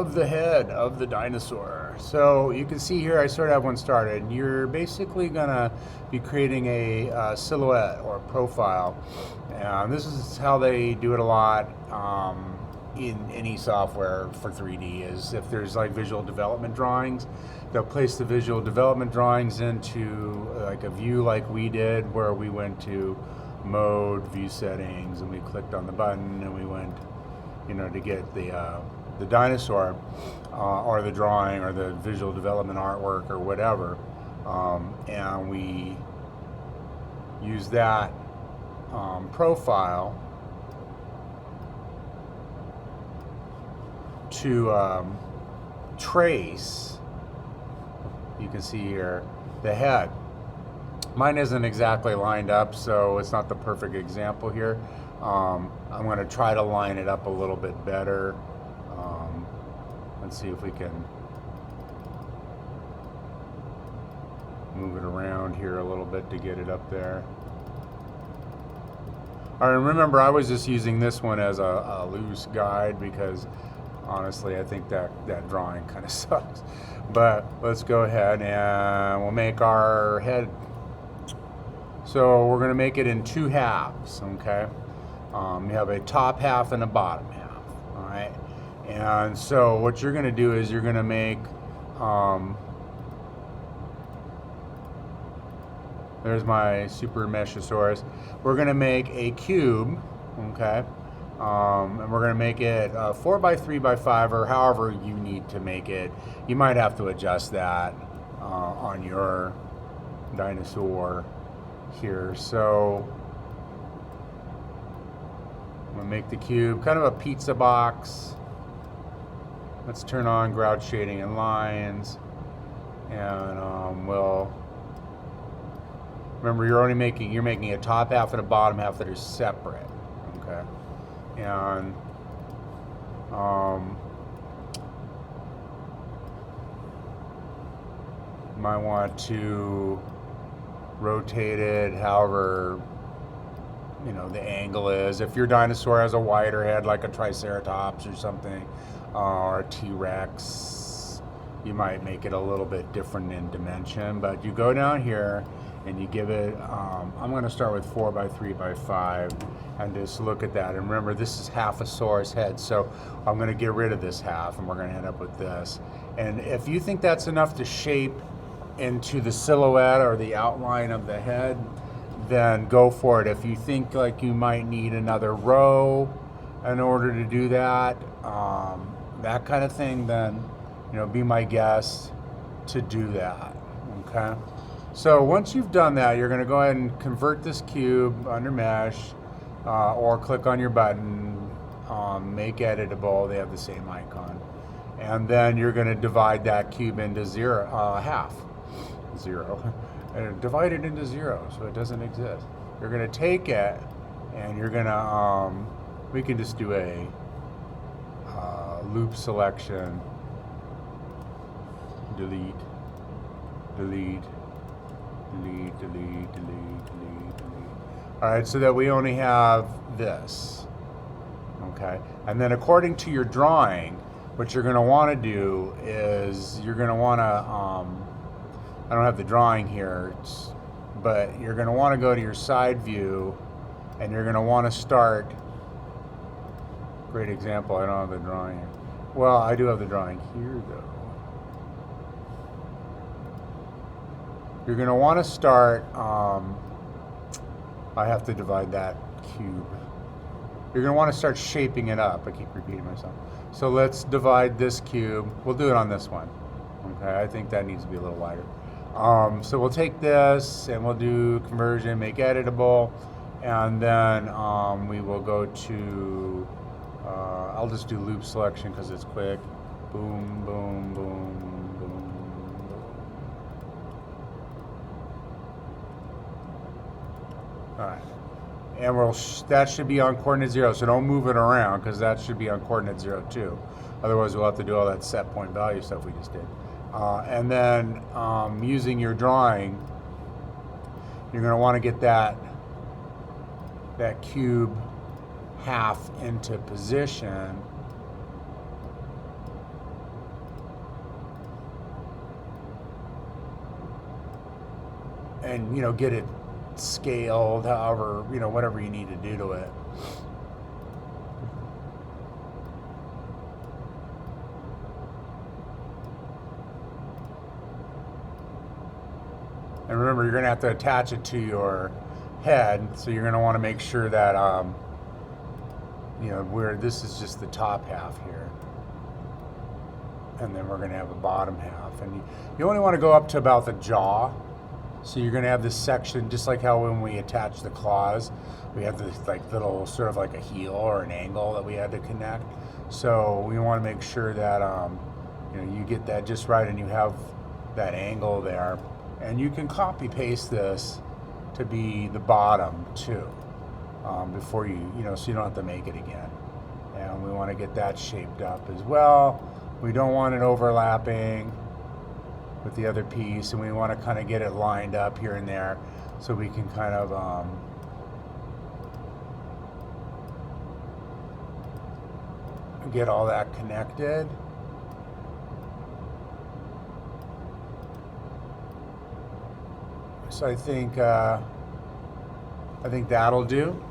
Of the head of the dinosaur. So you can see here I sort of have one started. You're basically gonna be creating a silhouette or profile, and this is how they do it a lot in any software for 3D. Is if there's like visual development drawings, they'll place the visual development drawings into like a view like we did, where we went to mode, view settings, and we clicked on the button and we went, to get the dinosaur, or the drawing, or the visual development artwork, or whatever, and we use that profile to trace. You can see here the head. Mine isn't exactly lined up, so it's not the perfect example here. I'm going to try to line it up a little bit better. Let's see if we can move it around here a little bit to get it up there. All right, remember, I was just using this one as a loose guide because honestly I think that drawing kind of sucks. But let's go ahead and we'll make our head. So we're going to make it in two halves, okay? You have a top half and a bottom half, all right? And so what you're going to do is you're going to make, there's my Super Meshosaurus. We're going to make a cube, okay? And we're going to make it 4 by 3 by 5, or however you need to make it. You might have to adjust that on your dinosaur here. So I'm going to make the cube kind of a pizza box. Let's turn on grout shading and lines, and we'll remember you're making a top half and a bottom half that are separate, okay? And you might want to rotate it however the angle is. If your dinosaur has a wider head like a Triceratops or something, or a T-Rex, you might make it a little bit different in dimension. But you go down here and you give it, I'm going to start with 4 by 3 by 5 and just look at that. And remember, this is half a saurus head, so I'm going to get rid of this half and we're going to end up with this. And if you think that's enough to shape into the silhouette or the outline of the head, then go for it. If you think like you might need another row in order to do that, that kind of thing, then be my guest to do that, okay? So once you've done that, you're going to go ahead and convert this cube under mesh, or click on your button, make editable. They have the same icon. And then you're going to divide that cube into half. And divide it into 0 so it doesn't exist. You're going to take it and you're going to, we can just do a loop selection, delete, delete, delete, delete, delete, delete, delete. All right, so that we only have this, okay? And then according to your drawing, what you're going to want to do is you're going to want to, I don't have the drawing here, but you're going to want to go to your side view and you're going to want to start, great example, I don't have the drawing here. Well, I do have the drawing here though. You're going to want to start, I have to divide that cube. You're going to want to start shaping it up. I keep repeating myself. So let's divide this cube. We'll do it on this one. Okay, I think that needs to be a little wider. So we'll take this and we'll do conversion, make editable, and then we will go to, I'll just do loop selection because it's quick. Boom, boom, boom, boom, boom. All right. And that should be on coordinate 0, so don't move it around because that should be on coordinate 0 too. Otherwise we'll have to do all that set point value stuff we just did. And then using your drawing, you're going to want to get that cube half into position. and you know, get it scaled, however, you know, whatever you need to do to it. And remember, you're going to have to attach it to your head, so you're going to want to make sure that, you know, where this is just the top half here. And then we're going to have a bottom half. And you only want to go up to about the jaw. So you're going to have this section, just like how when we attach the claws, we have this like little sort of like a heel or an angle that we had to connect. So we want to make sure that, you know, you get that just right and you have that angle there. And you can copy paste this to be the bottom too, before you know, so you don't have to make it again. And we want to get that shaped up as well. We don't want it overlapping with the other piece, and we want to kind of get it lined up here and there so we can kind of get all that connected. So I think that'll do.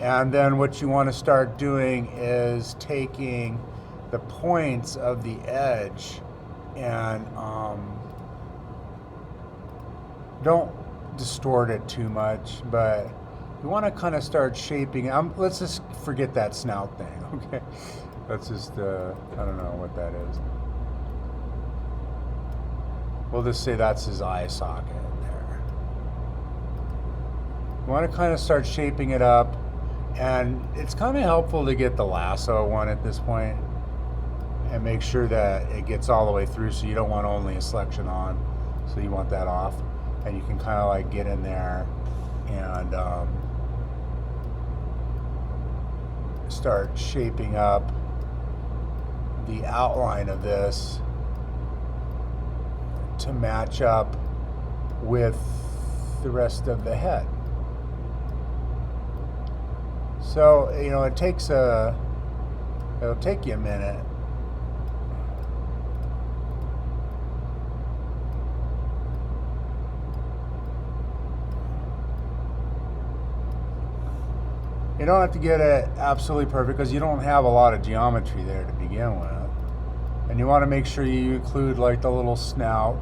And then what you want to start doing is taking the points of the edge and don't distort it too much, but you want to kind of start shaping. Let's just forget that snout thing, okay? Let's just, I don't know what that is. We'll just say that's his eye socket there. You want to kind of start shaping it up, and it's kind of helpful to get the lasso one at this point and make sure that it gets all the way through, so you don't want only a selection on, so you want that off. And you can kind of like get in there and start shaping up the outline of this to match up with the rest of the head. So, you know, it'll take you a minute. You don't have to get it absolutely perfect because you don't have a lot of geometry there to begin with. And you want to make sure you include like the little snout.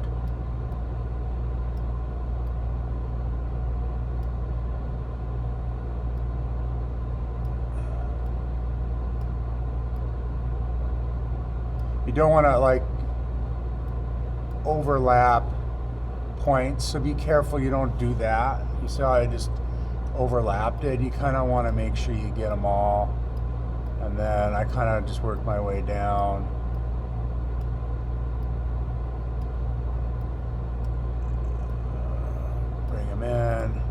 You don't want to like overlap points, so be careful you don't do that. You see how I just overlapped it? You kind of want to make sure you get them all. And then I kind of just work my way down. Bring them in.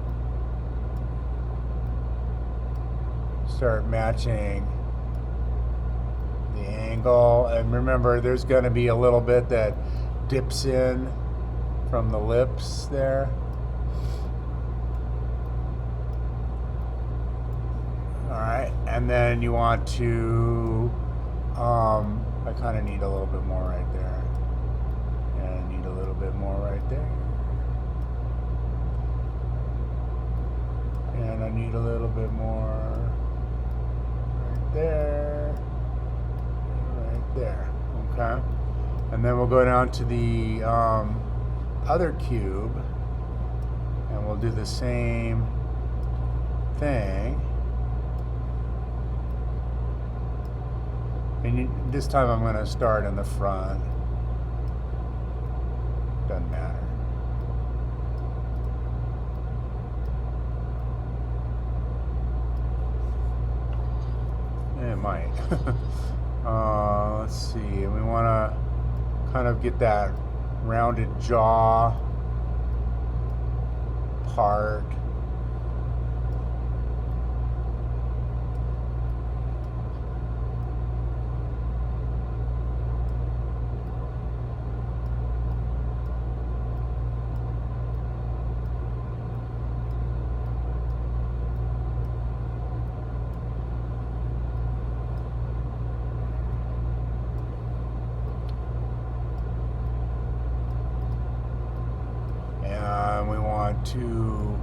Start matching the angle. And remember, there's going to be a little bit that dips in from the lips there. Alright, and then you want to, I kind of need a little bit more right there. And I need a little bit more right there. And I need a little bit more right there. Right there. Okay. And then we'll go down to the other cube. And we'll do the same thing. And this time I'm going to start in the front. Doesn't matter. It might. Let's see. We want to kind of get that rounded jaw part. We to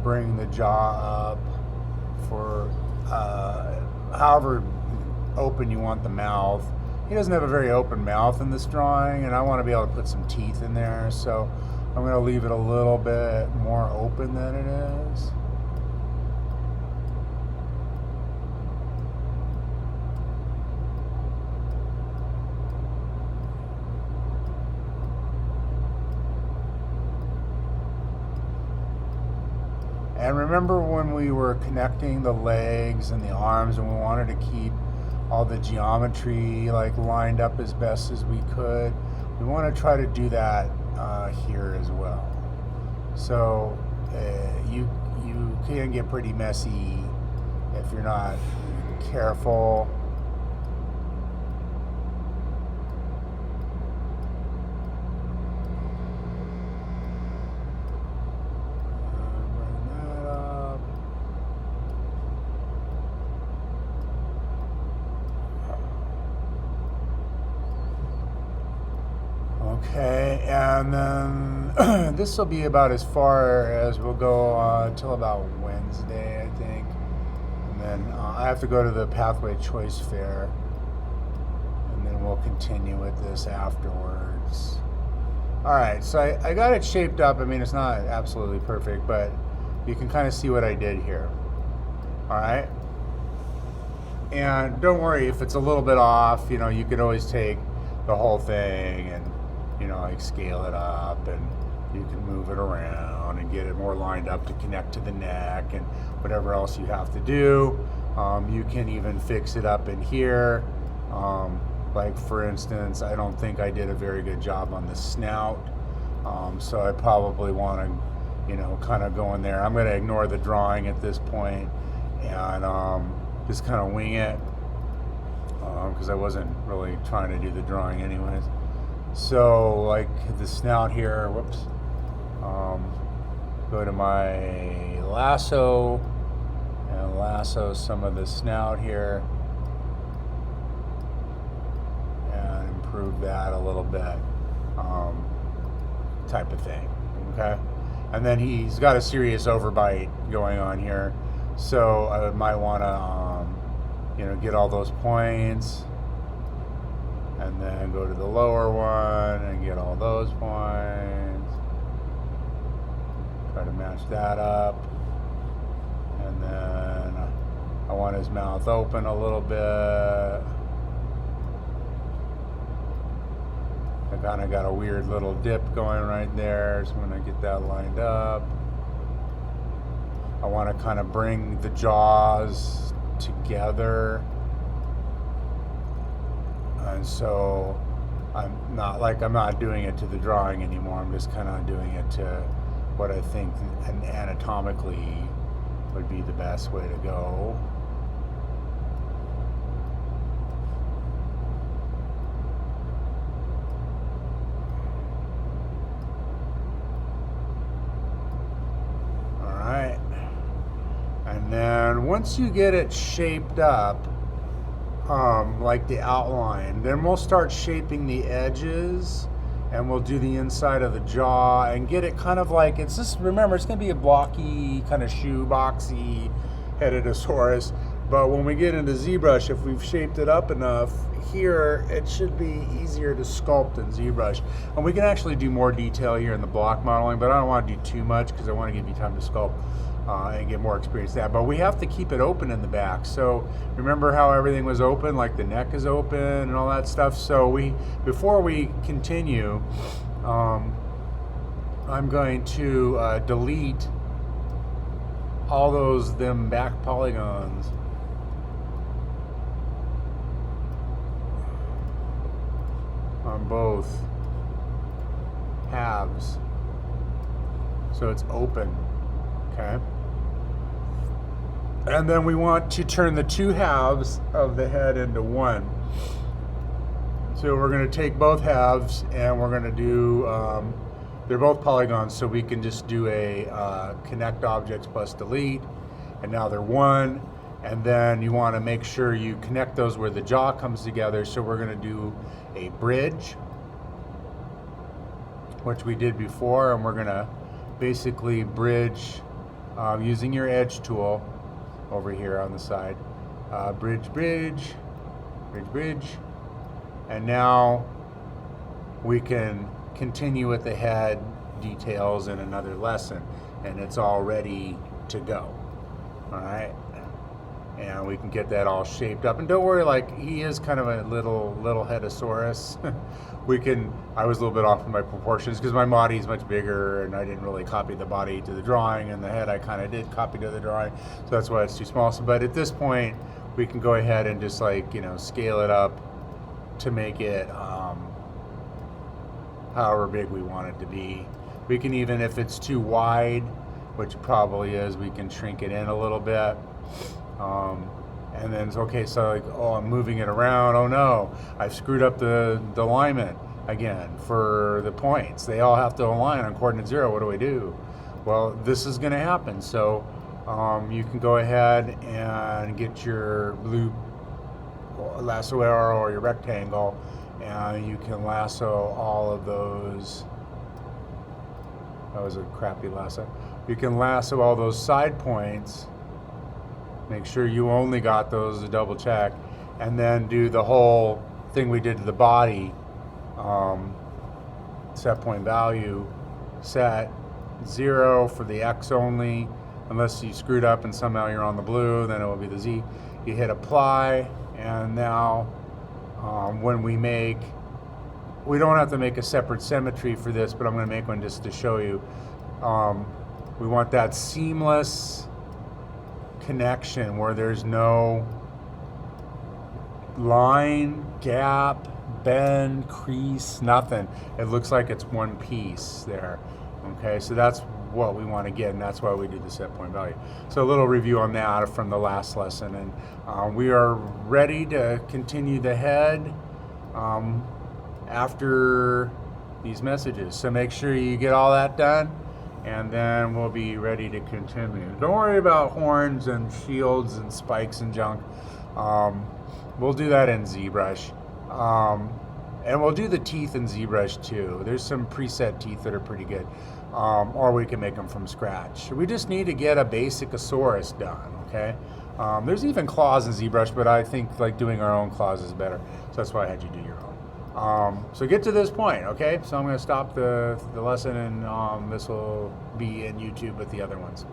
bring the jaw up for however open you want the mouth. He doesn't have a very open mouth in this drawing, and I want to be able to put some teeth in there, so I'm going to leave it a little bit more open than it is. And remember when we were connecting the legs and the arms and we wanted to keep all the geometry like lined up as best as we could? We want to try to do that here as well. So you can get pretty messy if you're not careful. Okay, and then this will be about as far as we'll go till about Wednesday, I think. And then I have to go to the Pathway Choice Fair, and then we'll continue with this afterwards. All right, so I got it shaped up. I mean, it's not absolutely perfect, but you can kind of see what I did here. All right, and don't worry if it's a little bit off. You know, you could always take the whole thing and, you know, like scale it up, and you can move it around and get it more lined up to connect to the neck and whatever else you have to do. You can even fix it up in here. Like for instance, I don't think I did a very good job on the snout. So I probably want to, you know, kind of go in there. I'm going to ignore the drawing at this point and just kind of wing it because I wasn't really trying to do the drawing anyways. So like the snout here, whoops, go to my lasso and lasso some of the snout here and improve that a little bit, type of thing, okay? And then he's got a serious overbite going on here, so I might want to, you know, get all those points and then go to the lower one and get all those points. Try to match that up. And then I want his mouth open a little bit. I kind of got a weird little dip going right there, so when I get that lined up, I want to kind of bring the jaws together. And so I'm not doing it to the drawing anymore. I'm just kind of doing it to what I think anatomically would be the best way to go. All right. And then once you get it shaped up, like the outline, then we'll start shaping the edges and we'll do the inside of the jaw and get it kind of like, it's just, remember, it's going to be a blocky kind of shoe boxy headodosaurus, but when we get into ZBrush, if we've shaped it up enough here, it should be easier to sculpt in ZBrush. And we can actually do more detail here in the block modeling, but I don't want to do too much because I want to give you time to sculpt and get more experience at that. But we have to keep it open in the back. So remember how everything was open, like the neck is open and all that stuff. So before we continue, I'm going to delete all them back polygons. On both halves, so it's open, okay? And then we want to turn the two halves of the head into one. So we're going to take both halves and we're going to do, they're both polygons, so we can just do a connect objects plus delete, and now they're one. And then you want to make sure you connect those where the jaw comes together. So we're going to do a bridge, which we did before, and we're going to basically bridge using your edge tool over here on the side. Bridge, bridge, bridge, bridge. And now we can continue with the head details in another lesson, and it's all ready to go. All right, and we can get that all shaped up. And don't worry, like, he is kind of a little headosaurus. I was a little bit off in my proportions because my body is much bigger, and I didn't really copy the body to the drawing, and the head I kind of did copy to the drawing, so that's why it's too small. So, but at this point, we can go ahead and just, like, you know, scale it up to make it however big we want it to be. We can even, if it's too wide, which it probably is, we can shrink it in a little bit. And then it's okay, so like, oh, I'm moving it around. Oh no, I've screwed up the alignment again for the points. They all have to align on coordinate 0. What do I do? Well, this is going to happen. So you can go ahead and get your blue lasso arrow or your rectangle, and you can lasso all of those. That was a crappy lasso. You can lasso all those side points. Make sure you only got those to double check, and then do the whole thing we did to the body. Set point value, set 0 for the X only, unless you screwed up and somehow you're on the blue, then it will be the Z. You hit apply, and now when we don't have to make a separate symmetry for this, but I'm going to make one just to show you. We want that seamless connection where there's no line, gap, bend, crease, nothing. It looks like it's one piece there. Okay, so that's what we want to get, and that's why we do the set point value. So a little review on that from the last lesson, and we are ready to continue the head after these messages. So make sure you get all that done, and then we'll be ready to continue. Don't worry about horns and shields and spikes and junk. We'll do that in ZBrush. And we'll do the teeth in ZBrush too. There's some preset teeth that are pretty good. Or we can make them from scratch. We just need to get a basicosaurus done, okay? There's even claws in ZBrush, but I think like doing our own claws is better. So that's why I had you do your own. So get to this point, okay? So I'm gonna stop the lesson, and this will be in YouTube with the other ones.